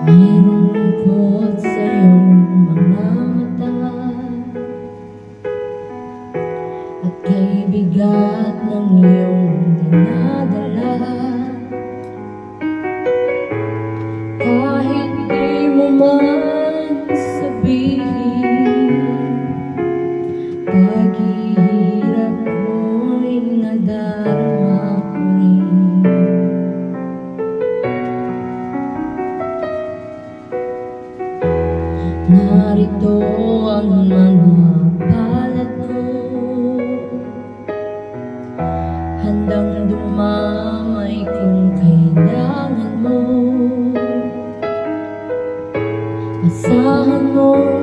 Mayroong lungkot sa iyong mga mata at kay bigat ng iyong dinadala. Kahit di mo man sabihin, paghihirap mo'y nadarama ko rin. Narito ang mga palad ko, handang dumamay kung kailangan mo. Asahan mo